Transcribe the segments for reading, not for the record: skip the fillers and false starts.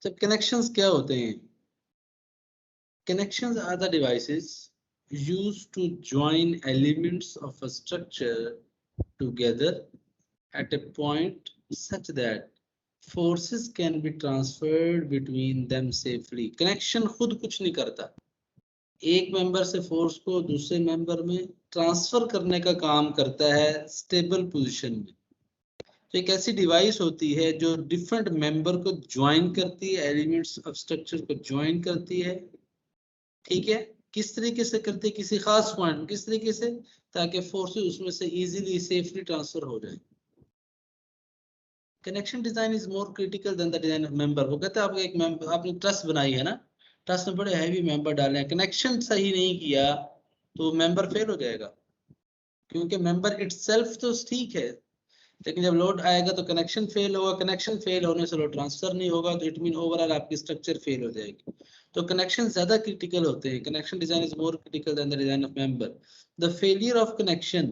जब कनेक्शंस क्या होते हैं? Connections are the devices used to join elements of a structure together at a point such that forces can be transferred between them safely. Connection खुद कुछ नहीं करता, एक मेंबर से फोर्स को दूसरे मेंबर में ट्रांसफर करने का काम करता है स्टेबल पोजीशन में। तो एक ऐसी डिवाइस होती है जो डिफरेंट मेंबर को ज्वाइन करती है, एलिमेंट्स ऑफ स्ट्रक्चर को ज्वाइन करती है। ठीक है, किस तरीके से करते हैं? किसी खास पॉइंट, किस तरीके से? ताकि फोर्सेस उसमें से इजीली सेफली ट्रांसफर हो जाए। Connection design is more critical than the design of member. वो कहते हैं आपको एक मेंबर, आपने ट्रस्ट बनाई है ना, ट्रस्ट में बड़े हैवी मेंबर डाले हैं, कनेक्शन सही नहीं किया तो मेंबर फेल हो जाएगा, क्योंकि मेंबर इटसेल्फ तो ठीक है, लेकिन जब लोड आएगा तो कनेक्शन फेल होगा, कनेक्शन फेल होने से लोड ट्रांसफर नहीं होगा, तो इट मीन ओवरऑल आपकी स्ट्रक्चर फेल हो जाएगी। तो कनेक्शन ज्यादा क्रिटिकल होते हैं। Connection design is more critical than the design of member. The failure of connection,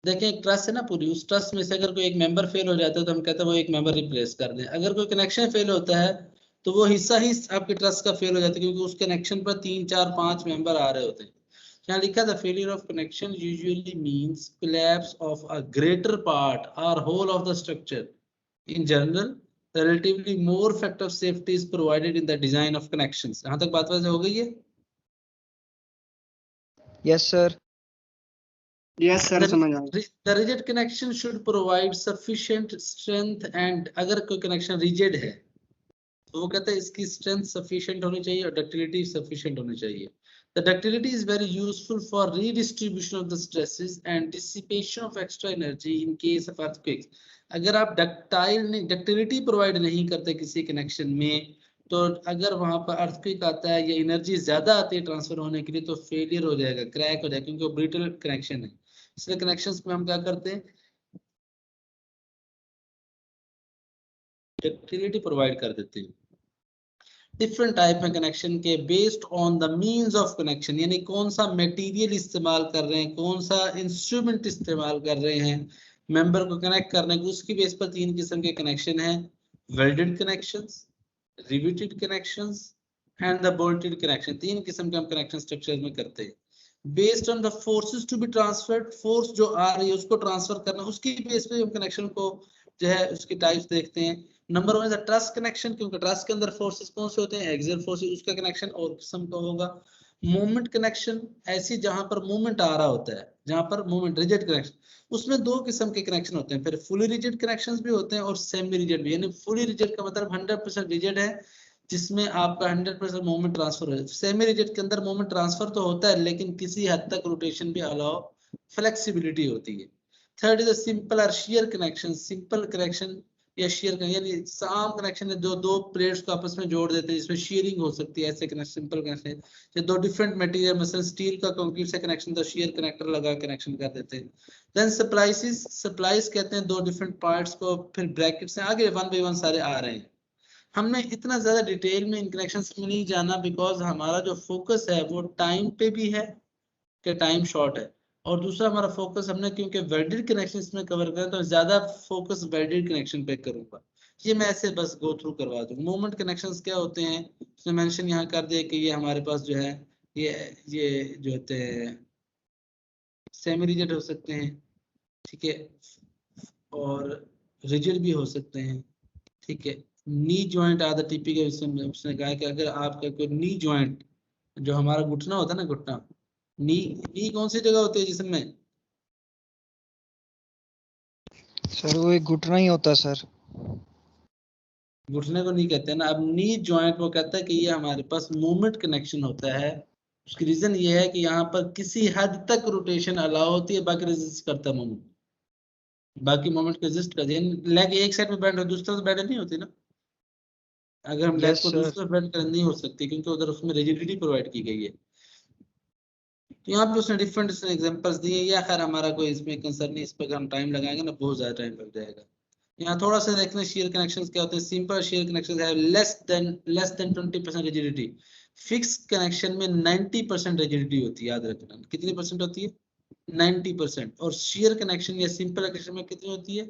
देखें एक ट्रस्ट है ना पूरी, उस ट्रस्ट में से अगर कोई एक मेंबर फेल हो जाता है तो हम कहते हैं वो एक मेंबर रिप्लेस कर दें। अगर कोई कनेक्शन फेल होता है तो वो हिस्सा ही आपके ट्रस्ट का फेल हो जाता है, क्योंकि उस कनेक्शन पर 3 4 5 मेंबर आ रहे होते हैं। यहाँ लिखा था failure of connection usually means collapse of a greater part और whole of the structure. In general relatively more factor of safety is provided in the design of connections। यहाँ तक बात वैसे हो गई है? Yes sir। Yes sir, समझ आ गया। The rigid connection should provide sufficient strength and अगर कोई connection rigid है तो वो कहते हैं इसकी strength sufficient होनी चाहिए और ductility sufficient होनी चाहिए। The ductility is very useful for redistribution of the stresses and dissipation of extra energy in case of earthquakes। अगर आप डक्टिलिटी प्रोवाइड नहीं करते किसी कनेक्शन में, तो अगर वहां पर अर्थक्वेक आता है या एनर्जी ज्यादा आती है ट्रांसफर होने के लिए तो फेलियर हो जाएगा, क्रैक हो जाएगा, क्योंकि वो ब्रिटल कनेक्शन है। इसलिए कनेक्शंस में हम क्या करते हैं? डक्टिलिटी प्रोवाइड कर देते हैं। डिफरेंट टाइप में कनेक्शन के based on the means of connection, यानी कौन सा मटेरियल इस्तेमाल कर रहे हैं, कौन सा इंस्ट्रूमेंट इस्तेमाल कर रहे हैं मेंबर को कनेक्ट करने को, उसकी बेस पर 3 किस्म के कनेक्शन हैं। Welded connections, riveted connections and the bolted connection. 3 किस्म के हम कनेक्शन स्ट्रक्चर में करते हैं। Based on the forces to be transferred, force जो आ रही है उसको ट्रांसफर करना, उसकी बेस पे हम कनेक्शन को जो है उसकी टाइप्स देखते हैं। नंबर 1 है ट्रस कनेक्शन, क्योंकि ट्रस के अंदर फोर्सेस कौन से होते हैं? एक्सियल फोर्सेस, उसका कनेक्शन और किस्म का होगा। मूवमेंट कनेक्शन, ऐसी जहां पर मूवमेंट आ रहा होता है, जहां पर मूवमेंट, रिजिड कनेक्शन, उसमें 2 किस्म के कनेक्शन होते हैं। फिर फुली रिजिड कनेक्शंस भी होते हैं और सेमी रिजिड भी। यानी फुली रिजिड का मतलब 100% रिजिड है, जिसमें आपका 100% मूवमेंट ट्रांसफर है। सेमी रिजिड के अंदर मूवमेंट ट्रांसफर तो होता है, लेकिन किसी हद तक रोटेशन भी अलाउ, फ्लेक्सिबिलिटी होती है। थर्ड इज सिंपल और शेयर कनेक्शन। सिंपल कनेक्शन या शेयर यानी आम कनेक्शन है जो 2 प्लेट्स को आपस में जोड़ देते हैं, जिसमें शेयरिंग हो सकती है, ऐसे कनेक्शन सिंपल कनेक्शन। या 2 डिफरेंट मटेरियल, मतलब स्टील का कंक्रीट से कनेक्शन, तो शेयर कनेक्टर लगा कनेक्शन कर देते हैं। देन सप्लाइसेस, सप्लाइज कहते हैं 2 डिफरेंट पार्ट्स को। फिर ब्रैकेट्स से आगे 1 बाय 1 सारे आ रहे हैं। हमने इतना ज्यादा डिटेल में इन कनेक्शंस में नहीं जाना, बिकॉज हमारा जो फोकस है वो टाइम पे भी है कि टाइम शॉर्ट है, और दूसरा हमारा फोकस हमने क्योंकि वेल्डेड कनेक्शन इसमें कवर करें तो ज्यादा फोकस वेल्डेड कनेक्शन पे करूंगा। ये मैं ऐसे बस गो थ्रू करवा दूं। मूवमेंट कनेक्शंस क्या होते हैं उसने मेंशन यहाँ कर दिया कि ये हमारे पास जो है ये जो होते हैं सेमी रिजिड हो सकते हैं, ठीक है, और रिजिड भी हो सकते हैं, ठीक है। नी जॉइंट आधा टिपिकल, उसने कहा कि अगर आपका कोई नी जॉइंट, जो हमारा घुटना होता है ना, घुटना, नी कौन सी जगह होती है जिसमें? सर वो एक घुटना ही होता है सर। घुटने को नहीं कहते ना। अब नी जॉइंट वो कहता है कि ये हमारे पास मूवमेंट कनेक्शन होता है। उसकी रीजन ये है कि यहाँ पर किसी हद तक रोटेशन अलाउ होती है, बाकी रेजिस्ट करता है मूवमेंट, बाकी मूवमेंट को रेजिस्ट करती है। लेग एक साइड में बैंड हो, दूसरी तरफ बैंड नहीं होती ना। अगर हम लेग को दूसरी तरफ बैंड करें नहीं हो सकती, क्योंकि उधर उसमें रिजिडिटी प्रोवाइड की गई है। तो यहाँ पे उसने डिफरेंट एग्जांपल्स दिए। या खैर हमारा कोई इसमें कंसर्न नहीं, इस पर हम टाइम लगाएंगे ना, बहुत ज्यादा टाइम लग जाएगा। यहाँ थोड़ा सा देखना शेयर कनेक्शंस क्या होते हैं। सिंपल शेयर कनेक्शंस है less than 20% rigidity. Fix connection में 90% रिजिडिटी होती है, याद रखना। कितनी परसेंट होती है? 90%। और शेयर कनेक्शन या सिंपल कनेक्शन में कितनी होती है?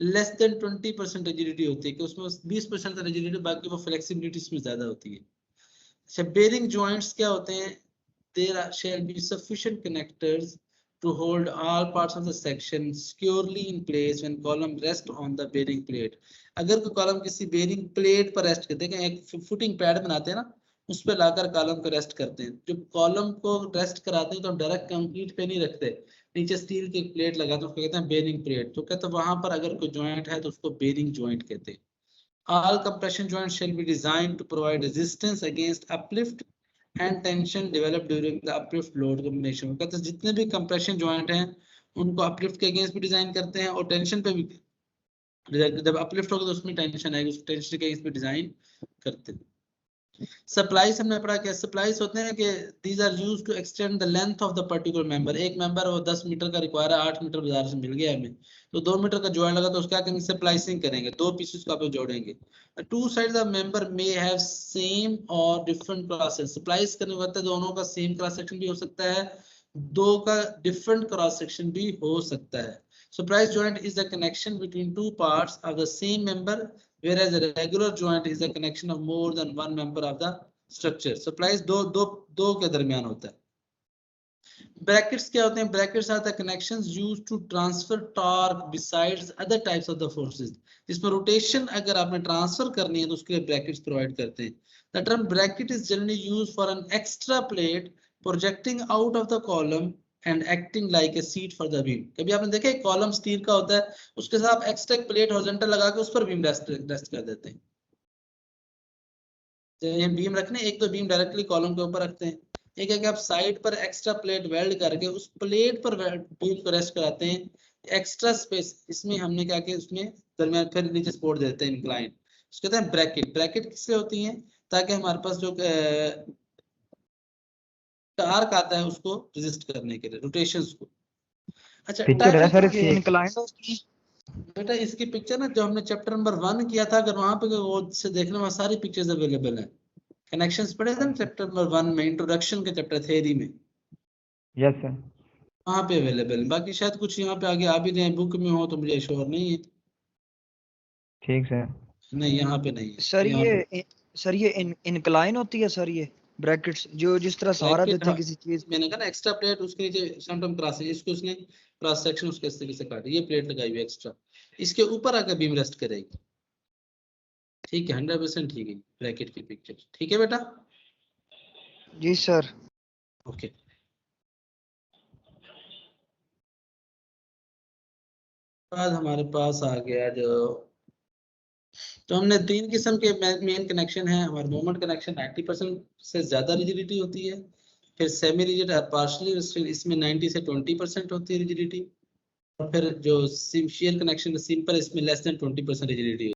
लेस देन 20% रिजिडिटी होती है कि उसमें 20% रिजिडिटी, बाकी वो फ्लेक्सिबिलिटी इसमें ज्यादा होती है। अच्छा, बेरिंग जॉइंट्स क्या होते हैं? There shall be sufficient connectors to hold all parts of the section securely in place when column rest on the bearing plate. अगर कोई कॉलम किसी बेरिंग प्लेट पर रेस्ट करते हैं, एक फुटिंग पैड बनाते हैं ना, उस पर लाकर कॉलम को रेस्ट करते हैं। जब कॉलम को रेस्ट कराते हैं तो हम डायरेक्ट कंक्रीट पे नहीं रखते, नीचे स्टील की प्लेट लगाते हैं, उसको कहते हैं बेरिंग प्लेट। तो कहते हैं वहां पर अगर कोई जॉइंट है तो उसको बेरिंग जॉइंट कहते हैं। All compression joints shall be designed to provide resistance against uplift and tension developed during the uplift load combination। कहते हैं जितने भी कंप्रेशन जॉइंट हैं उनको अपलिफ्ट के अगेंस्ट भी डिजाइन करते हैं और टेंशन पे भी, जब अपलिफ्ट होगा तो उसमें टेंशन आएगी, उस टेंशन के अगेंस्ट भी डिजाइन करते हैं। सप्लाईज हमने पढ़ा क्या? सप्लाईज होते हैं कि these are used to extend the length of the particular member. एक मेंबर वो 10 मीटर का रिक्वायर है, 8 मीटर बाजार से मिल गया हमें, तो 2 मीटर का जॉइंट लगा तो उसका क्या करेंगे? सप्लाइसिंग करेंगे, 2 पीसेस को आप जोड़ेंगे। Two sides of member may have same और डिफरेंट क्रॉस सेक्शन। सप्लाइज करने का मतलब दोनों का सेम क्रॉस सेक्शन भी हो सकता है, दो का डिफरेंट क्रॉस सेक्शन भी हो सकता है। Surprise joint is the connection between two parts of the same member, whereas a regular joint is a connection of more than one member of the structure. Surprise दो के दरमियान होता है। Brackets क्या होते हैं? Brackets are the connections used to transfer torque besides other types of the forces. जिसमें rotation अगर आपने ट्रांसफर करनी है तो उसके लिए brackets प्रोवाइड करते हैं। The term bracket is generally used for an extra plate projecting out of the column and acting like a seat for the beam। कभी आपने देखा एक कॉलम स्टील का होता है, उसके साथ एक्स्ट्रा प्लेट हॉरिजॉन्टल लगा के उस पर बीम रेस्ट कर देते हैं। ये बीम रखने, एक तो बीम डायरेक्टली कॉलम के ऊपर रखते हैं, एक है कि आप साइड पर एक्स्ट्रा प्लेट वेल्ड करके उस प्लेट पर बीम को रेस्ट कराते हैं। एक्स्ट्रा स्पेस इसमें हमने क्या किया, उसमें दरमियान फिर नीचे सपोर्ट देते हैं इंक्लाइन, उसको कहते हैं ब्रैकेट। ब्रैकेट किससे होती है? ताकि हमारे पास जो टार्क आता है उसको रेजिस्ट करने के लिए, रोटेशंस को। अच्छा, पिक्चर है सर इसकी इंक्लाइंड होती है बेटा, इसकी पिक्चर ना जो हमने चैप्टर नंबर 1 किया था, अगर वहां पे वो से देखने में सारी पिक्चर्स अवेलेबल हैं। कनेक्शंस पढ़े थे ना चैप्टर नंबर 1 में, इंट्रोडक्शन के चैप्टर थ्योरी में। Yes sir. वहां पे अवेलेबल। बाकी शायद कुछ यहाँ पे आगे आ भी रहे बुक में हो तो मुझे श्योर नहीं है। ठीक सर। नहीं, यहाँ पे नहीं है सर। सर ये इनक्लाइन होती है सर, ये ब्रैकेट्स जो जिस तरह सहारा देते हैं किसी चीज। मैंने कहा ना एक्स्ट्रा प्लेट, उसके नीचे समटाइम क्रॉस, इसको उसने क्रॉस सेक्शन उसके इस तरीके से काटी, ये प्लेट लगाई हुई एक्स्ट्रा, इसके ऊपर आकर बीम रेस्ट करेगी। ठीक है, 100% ठीक है ब्रैकेट की पिक्चर। ठीक है बेटा? जी सर। ओके। बाद हमारे पास आ गया जो, तो हमने 3 किस्म के मेन कनेक्शन है हमारे। मोमेंट कनेक्शन 90% से ज्यादा रिजिडिटी होती है, फिर सेमी रिजिड और पार्शियली रिजिड, इसमें 90 से 20% होती है रिजिडिटी, और फिर जो शियर कनेक्शन सिंपल, इसमें लेस देन 20% रिजिडिटी।